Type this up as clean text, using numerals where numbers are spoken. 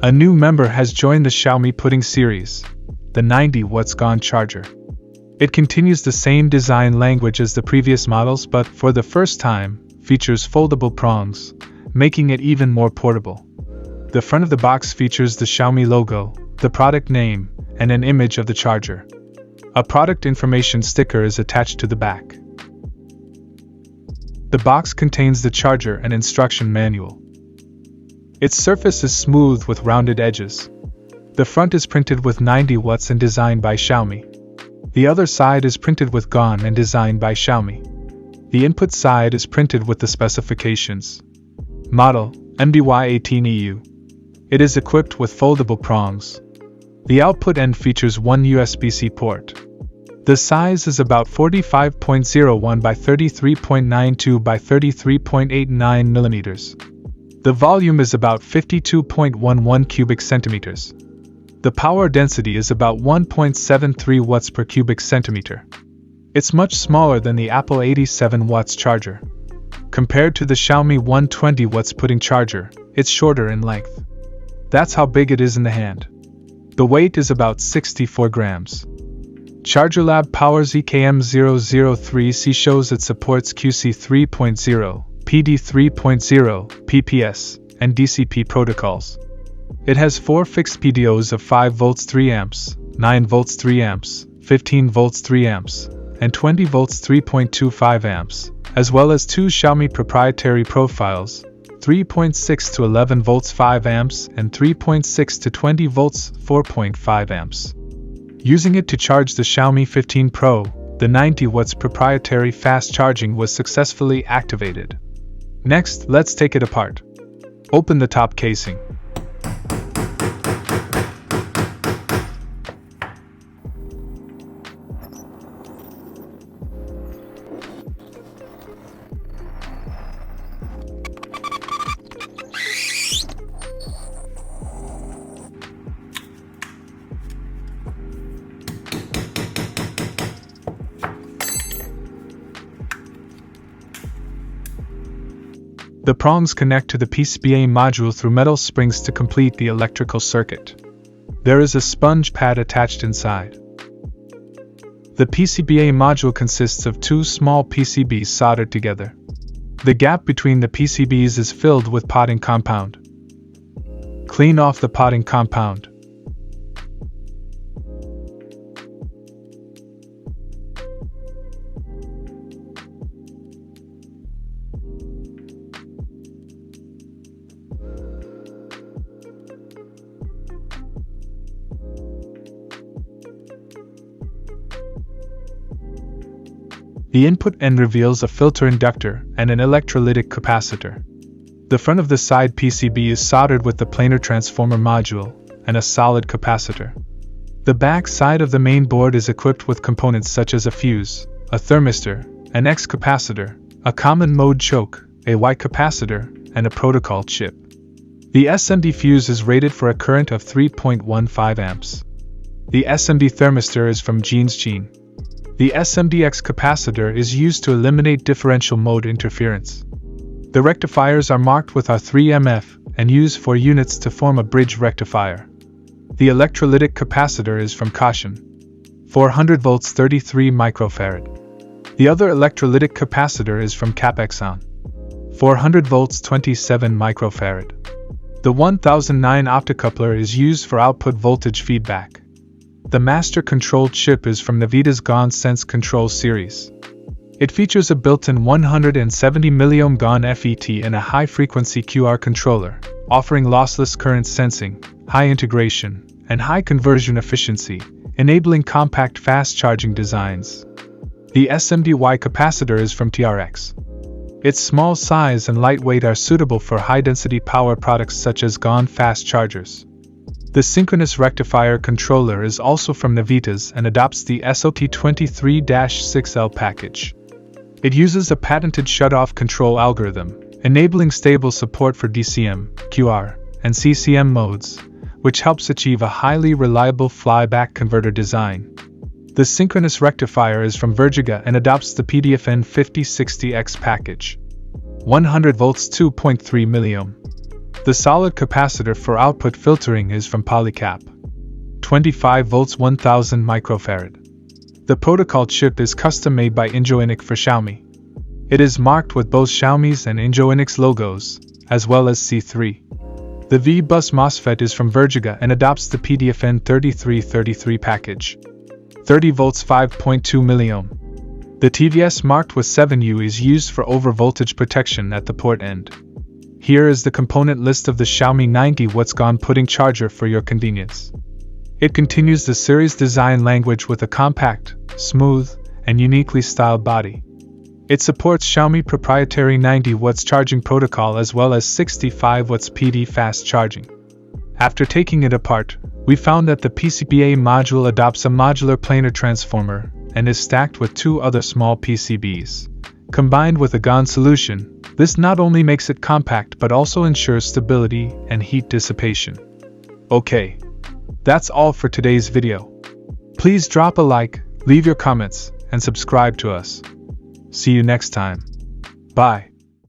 A new member has joined the Xiaomi Pudding series, the 90W GaN charger. It continues the same design language as the previous models, but for the first time, features foldable prongs, making it even more portable. The front of the box features the Xiaomi logo, the product name, and an image of the charger. A product information sticker is attached to the back. The box contains the charger and instruction manual. Its surface is smooth with rounded edges. The front is printed with 90W and designed by Xiaomi. The other side is printed with GaN and designed by Xiaomi. The input side is printed with the specifications. Model NV9701. It is equipped with foldable prongs. The output end features one USB-C port. The size is about 45.01 by 33.92 by 33.89 mm. The volume is about 52.11 cubic centimeters. The power density is about 1.73 watts per cubic centimeter. It's much smaller than the Apple 87 watts charger. Compared to the Xiaomi 120W Pudding charger, it's shorter in length. That's how big it is in the hand. The weight is about 64 grams. ChargerLab Power's EKM003C shows it supports QC 3.0, PD 3.0, PPS, and DCP protocols. It has 4 fixed PDOs of 5 volts 3 amps, 9 volts 3 amps, 15 volts 3 amps, and 20 volts 3.25 amps, as well as 2 Xiaomi proprietary profiles, 3.6 to 11 volts 5 amps and 3.6 to 20 volts 4.5 amps. Using it to charge the Xiaomi 15 Pro, the 90W proprietary fast charging was successfully activated. Next, let's take it apart. Open the top casing. The prongs connect to the PCBA module through metal springs to complete the electrical circuit. There is a sponge pad attached inside. The PCBA module consists of 2 small PCBs soldered together. The gap between the PCBs is filled with potting compound. Clean off the potting compound. The input end reveals a filter inductor and an electrolytic capacitor. The front of the side PCB is soldered with the planar transformer module and a solid capacitor. The back side of the main board is equipped with components such as a fuse, a thermistor, an X capacitor, a common mode choke, a Y capacitor, and a protocol chip. The SMD fuse is rated for a current of 3.15 amps. The SMD thermistor is from JinsQin. The SMDX capacitor is used to eliminate differential mode interference. The rectifiers are marked with R3MF and use 4 units to form a bridge rectifier. The electrolytic capacitor is from Caution, 400 volts 33 microfarad. The other electrolytic capacitor is from Capexon, 400 volts 27 microfarad. The 1009 optocoupler is used for output voltage feedback. The master control chip is from Navitas GaN Sense Control series. It features a built-in 170 mΩ GaN FET and a high-frequency QR controller, offering lossless current sensing, high integration, and high conversion efficiency, enabling compact fast-charging designs. The SMD-Y capacitor is from TRX. Its small size and lightweight are suitable for high-density power products such as GaN fast chargers. The Synchronous rectifier controller is also from Navitas and adopts the SOT23-6L package. It uses a patented shut-off control algorithm, enabling stable support for DCM, QR, and CCM modes, which helps achieve a highly reliable flyback converter design. The Synchronous rectifier is from Vergiga and adopts the PDFN5060X package. 100 volts 2.3 mΩ. The solid capacitor for output filtering is from Polycap. 25 volts 1000 microfarad. The protocol chip is custom made by Injoinix for Xiaomi. It is marked with both Xiaomi's and Injoinix logos, as well as C3. The V-bus MOSFET is from Vergiga and adopts the PDFN3333 package. 30 volts 5.2 milliohm. The TVS marked with 7U is used for overvoltage protection at the port end. Here is the component list of the Xiaomi 90W GaN pudding charger for your convenience. It continues the series design language with a compact, smooth, and uniquely styled body. It supports Xiaomi proprietary 90W charging protocol as well as 65W PD fast charging. After taking it apart, we found that the PCBA module adopts a modular planar transformer and is stacked with 2 other small PCBs. Combined with a GaN solution, this not only makes it compact but also ensures stability and heat dissipation. Okay, that's all for today's video. Please drop a like, leave your comments, and subscribe to us. See you next time. Bye.